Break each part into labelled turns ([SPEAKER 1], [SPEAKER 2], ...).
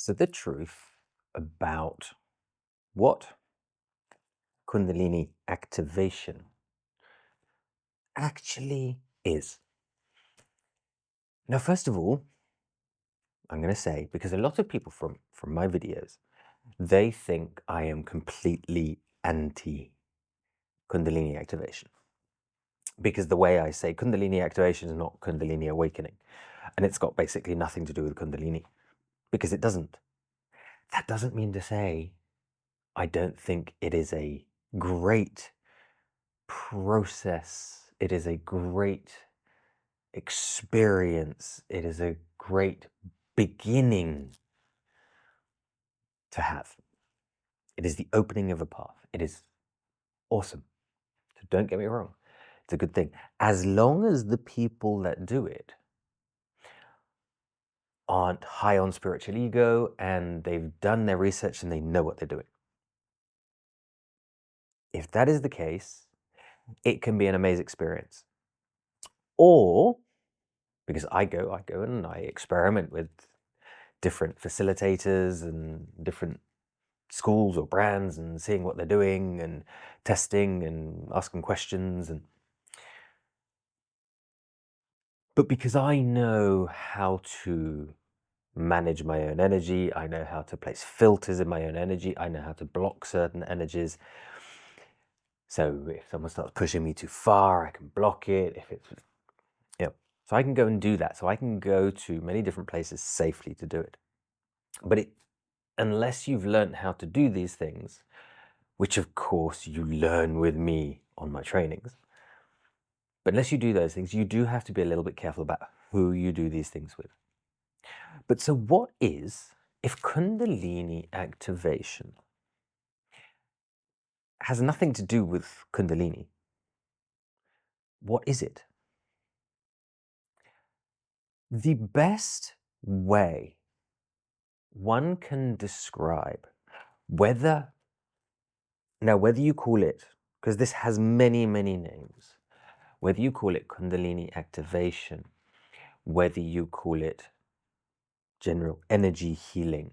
[SPEAKER 1] So the truth about what Kundalini activation actually is. Now, first of all, I'm going to say, because a lot of people from my videos, they think I am completely anti Kundalini activation. Because the way I say Kundalini activation is not Kundalini awakening. And it's got basically nothing to do with Kundalini. Because it doesn't. That doesn't mean to say I don't think it is a great process. It is a great experience. It is a great beginning to have. It is the opening of a path. It is awesome. So don't get me wrong. It's a good thing. As long as the people that do it aren't high on spiritual ego and they've done their research and they know what they're doing. If that is the case, it can be an amazing experience. Or, because I go and I experiment with different facilitators and different schools or brands and seeing what they're doing and testing and asking questions. But because I know how to manage my own energy, I know how to place filters in my own energy, I know how to block certain energies. So if someone starts pushing me too far, I can block it. If it's, so I can go and do that. So I can go to many different places safely to do it. But unless you've learned how to do these things, which of course you learn with me on my trainings, but unless you do those things, you do have to be a little bit careful about who you do these things with. But so what is, if Kundalini activation has nothing to do with Kundalini, what is it? The best way one can describe whether you call it, because this has many, many names, whether you call it Kundalini activation, whether you call it general energy healing,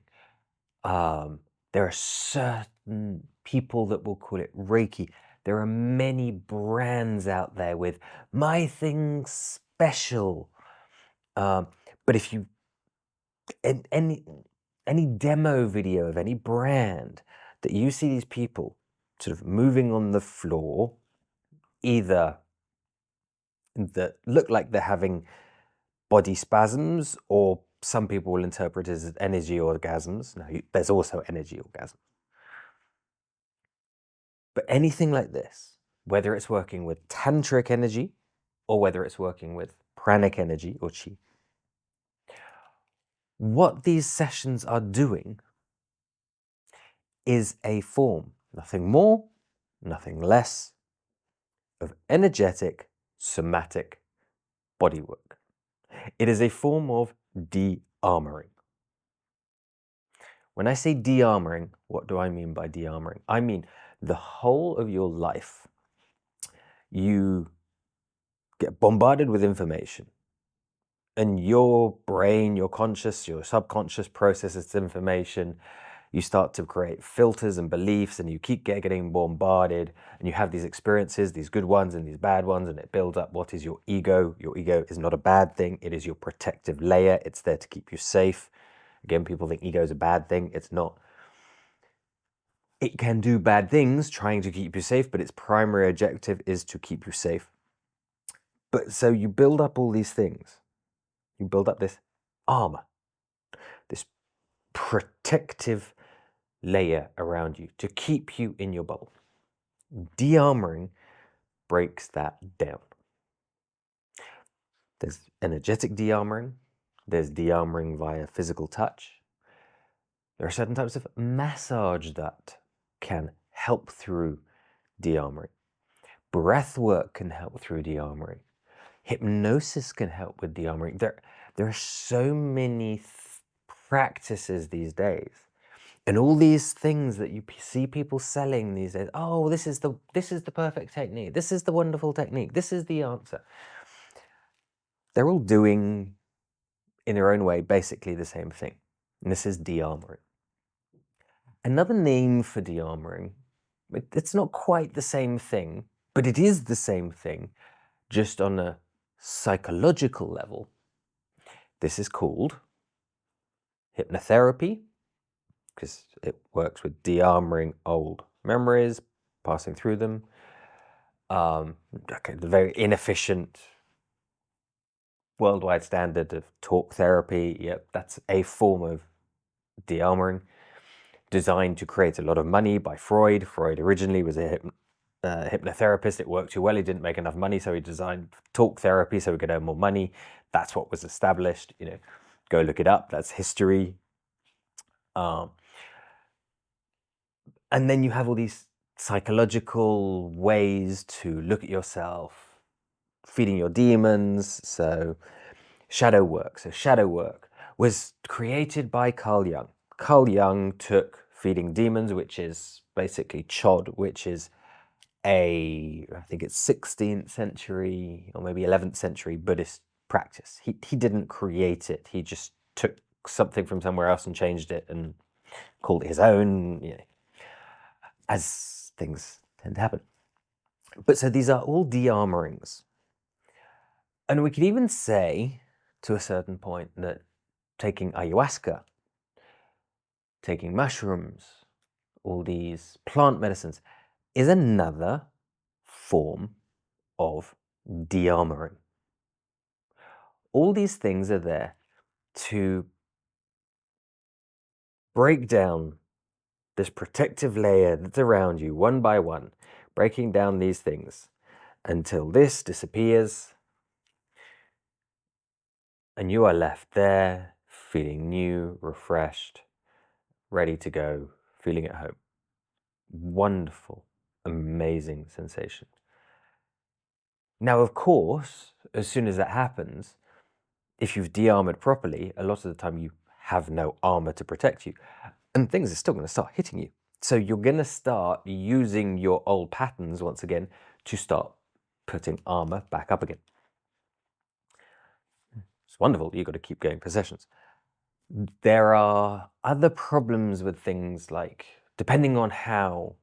[SPEAKER 1] there are certain people that will call it Reiki. There are many brands out there with my thing special. But if you, any demo video of any brand that you see these people sort of moving on the floor, either that look like they're having body spasms, or some people will interpret it as energy orgasms. Now, there's also energy orgasms. But anything like this, whether it's working with tantric energy or whether it's working with pranic energy or chi, what these sessions are doing is a form, nothing more, nothing less, of energetic, somatic bodywork. It is a form of dearmoring. When I say dearmoring, what do I mean by dearmoring? I mean the whole of your life, you get bombarded with information, and your brain, your conscious, your subconscious processes this information. You start to create filters and beliefs, and you keep getting bombarded, and you have these experiences, these good ones and these bad ones, and it builds up what is your ego. Your ego is not a bad thing. It is your protective layer. It's there to keep you safe. Again, people think ego is a bad thing. It's not. It can do bad things trying to keep you safe, but its primary objective is to keep you safe. But so you build up all these things. You build up this armor, this protective layer around you to keep you in your bubble. Dearmoring breaks that down. There's energetic dearmoring. There's dearmoring via physical touch. There are certain types of massage that can help through dearmoring. Breath work can help through dearmoring. Hypnosis can help with dearmoring. There are so many practices these days, and all these things that you see people selling these days. Oh, this is the perfect technique. This is the wonderful technique. This is the answer. They're all doing, in their own way, basically the same thing. And this is dearmoring. Another name for dearmoring, it's not quite the same thing, but it is the same thing, just on a psychological level. This is called hypnotherapy, because it works with dearmoring old memories, passing through them. Okay, the very inefficient worldwide standard of talk therapy, yep, that's a form of dearmoring, designed to create a lot of money by Freud. Freud originally was a hypnotherapist. It worked too well. He didn't make enough money, so he designed talk therapy so he could earn more money. That's what was established. Go look it up. That's history. And then you have all these psychological ways to look at yourself, feeding your demons. So shadow work. So shadow work was created by Carl Jung. Carl Jung took feeding demons, which is basically chod, which is I think it's 16th century or maybe 11th century Buddhist practice. He didn't create it. He just took something from somewhere else and changed it and called it his own, as things tend to happen. But so these are all dearmorings. And we could even say, to a certain point, that taking ayahuasca, taking mushrooms, all these plant medicines, is another form of dearmoring. All these things are there to break down this protective layer that's around you one by one, breaking down these things until this disappears and you are left there feeling new, refreshed, ready to go, feeling at home. Wonderful, amazing sensation. Now, of course, as soon as that happens, if you've de-armored properly, a lot of the time you have no armor to protect you, and things are still going to start hitting you. So you're going to start using your old patterns once again to start putting armor back up again. It's wonderful. You've got to keep going for sessions. There are other problems with things like, depending on how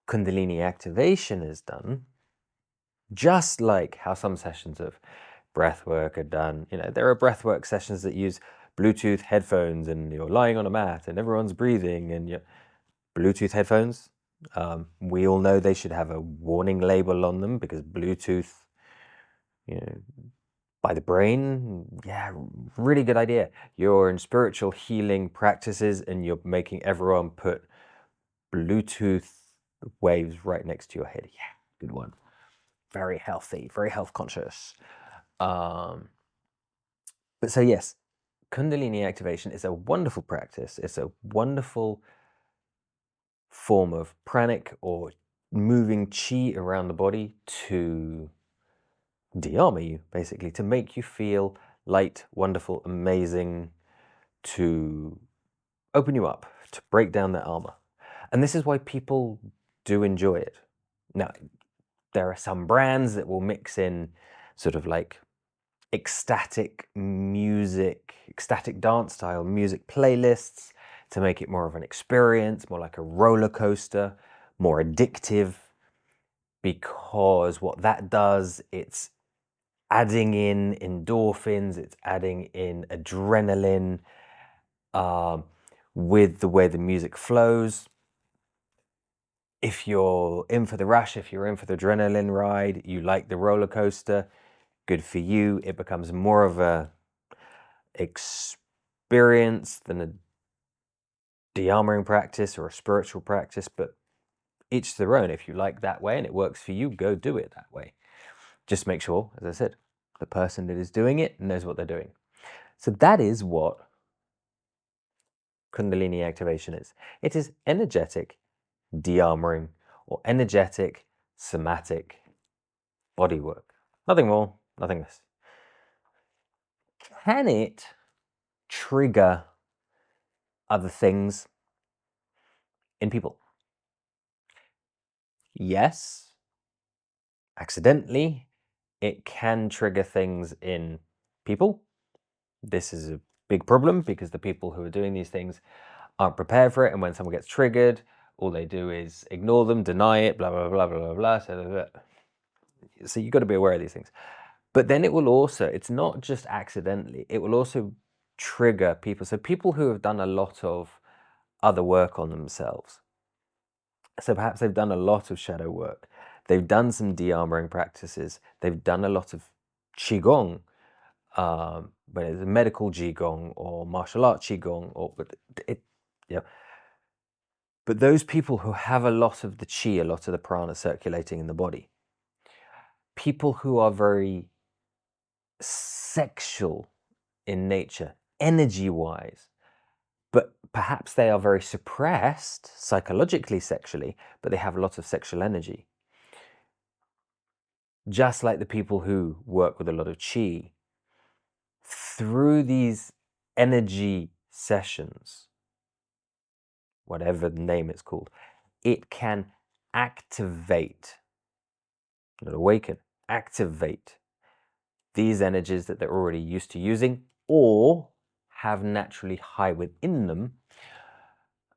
[SPEAKER 1] Kundalini activation is done, just like how some sessions of breathwork are done. There are breathwork sessions that use Bluetooth headphones and you're lying on a mat and everyone's breathing and you're Bluetooth headphones. We all know they should have a warning label on them because Bluetooth, by the brain, yeah, really good idea. You're in spiritual healing practices and you're making everyone put Bluetooth waves right next to your head. Yeah, good one. Very healthy, very health conscious. But so yes, Kundalini activation is a wonderful practice. It's a wonderful form of pranic or moving chi around the body to de-armor you, basically, to make you feel light, wonderful, amazing, to open you up, to break down that armor. And this is why people do enjoy it. Now, there are some brands that will mix in sort of like ecstatic music, ecstatic dance style music playlists to make it more of an experience, more like a roller coaster, more addictive, because what that does, it's adding in endorphins, it's adding in adrenaline with the way the music flows. If you're in for the rush, if you're in for the adrenaline ride, you like the roller coaster, good for you. It becomes more of a experience than a de-armoring practice or a spiritual practice, but each their own. If you like that way and it works for you, go do it that way. Just make sure, as I said, the person that is doing it knows what they're doing. So that is what Kundalini activation is. It is energetic de-armoring or energetic somatic bodywork. Nothing more, nothing less. Can it trigger other things in people? Yes. Accidentally, it can trigger things in people. This is a big problem because the people who are doing these things aren't prepared for it. And when someone gets triggered, all they do is ignore them, deny it, blah, blah, blah, blah, blah, blah. So you've got to be aware of these things. But then it will also, it's not just accidentally, it will also trigger people. So people who have done a lot of other work on themselves. So perhaps they've done a lot of shadow work. They've done some de-armoring practices. They've done a lot of qigong, but it's a medical qigong or martial art qigong, or But those people who have a lot of the qi, a lot of the prana circulating in the body, people who are very sexual in nature, energy-wise, but perhaps they are very suppressed psychologically, sexually, but they have a lot of sexual energy. Just like the people who work with a lot of qi, through these energy sessions, whatever the name it's called, it can activate, not awaken, activate these energies that they're already used to using or have naturally high within them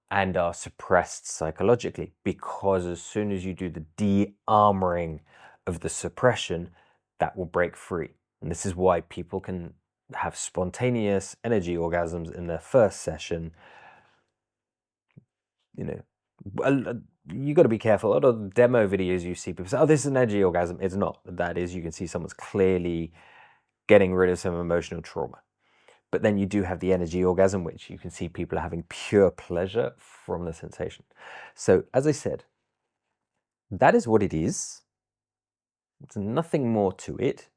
[SPEAKER 1] and are suppressed psychologically, because as soon as you do the de-armoring of the suppression, that will break free. And this is why people can have spontaneous energy orgasms in their first session. You know, you got to be careful. A lot of demo videos you see, people say, oh, this is an energy orgasm. It's not. That is, you can see someone's clearly getting rid of some emotional trauma. But then you do have the energy orgasm, which you can see people are having pure pleasure from the sensation. So as I said, that is what it is. There's nothing more to it.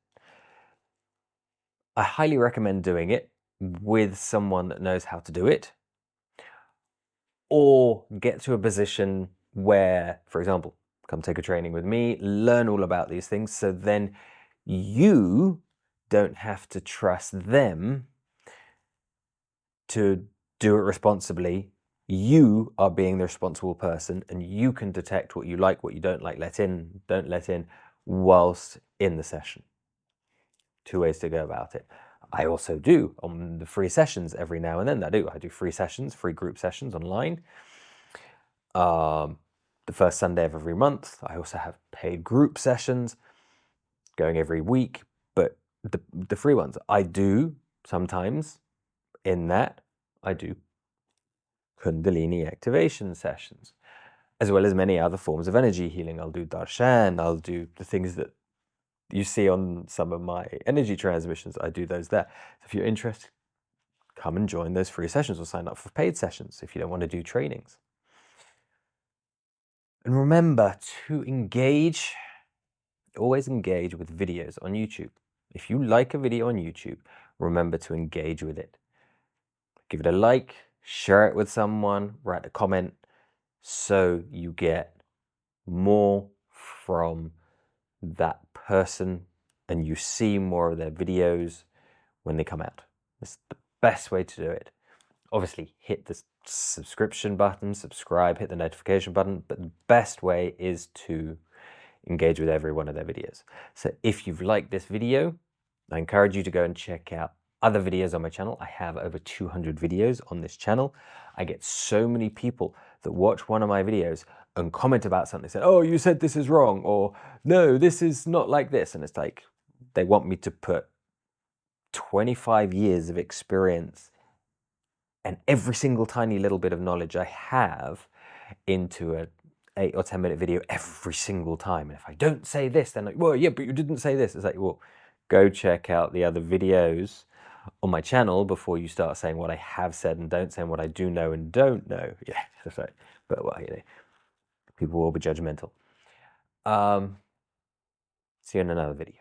[SPEAKER 1] I highly recommend doing it with someone that knows how to do it, or get to a position where, for example, come take a training with me, learn all about these things, so then you don't have to trust them to do it responsibly. You are being the responsible person, and you can detect what you like, what you don't like, let in, don't let in, whilst in the session. 2 ways to go about it. I also do on the free sessions every now and then. I do free sessions, free group sessions online. The first Sunday of every month. I also have paid group sessions going every week, but the free ones I do sometimes. In that, I do Kundalini activation sessions, as well as many other forms of energy healing. I'll do darshan, I'll do the things that you see on some of my energy transmissions. I do those there. So if you're interested, come and join those free sessions or sign up for paid sessions if you don't want to do trainings. And remember to engage, always engage with videos on YouTube. If you like a video on YouTube, remember to engage with it. Give it a like, share it with someone, write a comment, so you get more from that person and you see more of their videos when they come out. It's the best way to do it. Obviously, hit the subscription button, subscribe, hit the notification button, but the best way is to engage with every one of their videos. So if you've liked this video, I encourage you to go and check out other videos on my channel. I have over 200 videos on this channel. I get so many people that watch one of my videos and comment about something. Say, oh, you said this is wrong, or no, this is not like this. And it's like, they want me to put 25 years of experience and every single tiny little bit of knowledge I have into an 8 or 10 minute video every single time. And if I don't say this, then like, well, yeah, but you didn't say this. It's like, well, go check out the other videos on my channel before you start saying what I have said and don't say, and what I do know and don't know. Yeah, that's right. But well, you know, people will be judgmental. See you in another video.